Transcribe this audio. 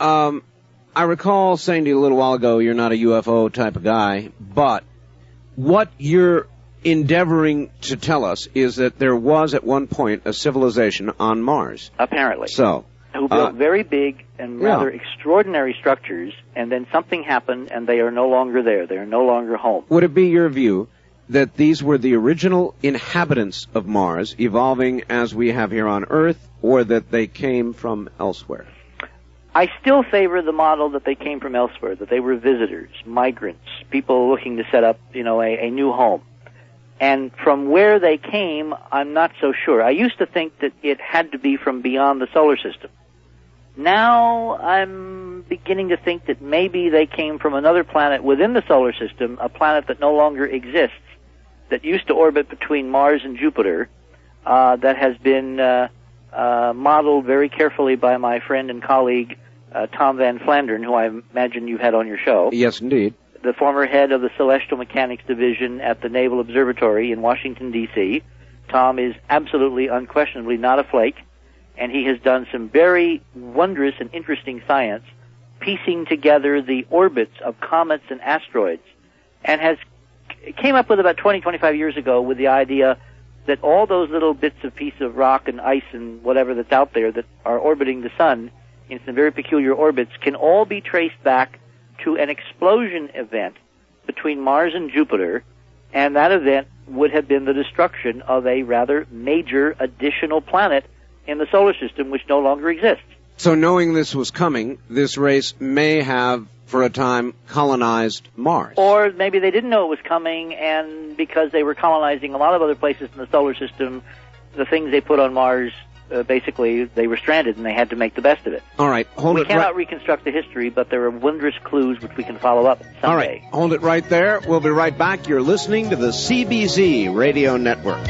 I recall saying to you a little while ago you're not a UFO type of guy, but what you're endeavoring to tell us is that there was at one point a civilization on Mars. Apparently. So, who built very big and rather extraordinary structures, and then something happened and they are no longer there. They are no longer home. Would it be your view that these were the original inhabitants of Mars, evolving as we have here on Earth, or that they came from elsewhere? I still favor the model that they came from elsewhere, that they were visitors, migrants, people looking to set up, a new home. And from where they came, I'm not so sure. I used to think that it had to be from beyond the solar system. Now I'm beginning to think that maybe they came from another planet within the solar system, a planet that no longer exists, that used to orbit between Mars and Jupiter, that has been modeled very carefully by my friend and colleague, Tom Van Flandern, who I imagine you've had on your show. Yes, indeed. The former head of the Celestial Mechanics Division at the Naval Observatory in Washington, D.C. Tom is absolutely, unquestionably not a flake, and he has done some very wondrous and interesting science piecing together the orbits of comets and asteroids, and came up with about 25 years ago with the idea that all those little bits of piece of rock and ice and whatever that's out there that are orbiting the sun in some very peculiar orbits can all be traced back to an explosion event between Mars and Jupiter, and that event would have been the destruction of a rather major additional planet in the solar system which no longer exists. So knowing this was coming, this race may have, for a time, colonized Mars. Or maybe they didn't know it was coming, and because they were colonizing a lot of other places in the solar system, the things they put on Mars, basically, they were stranded, and they had to make the best of it. All right, hold it. We cannot reconstruct the history, but there are wondrous clues which we can follow up someday. All right, hold it right there. We'll be right back. You're listening to the CBZ Radio Network.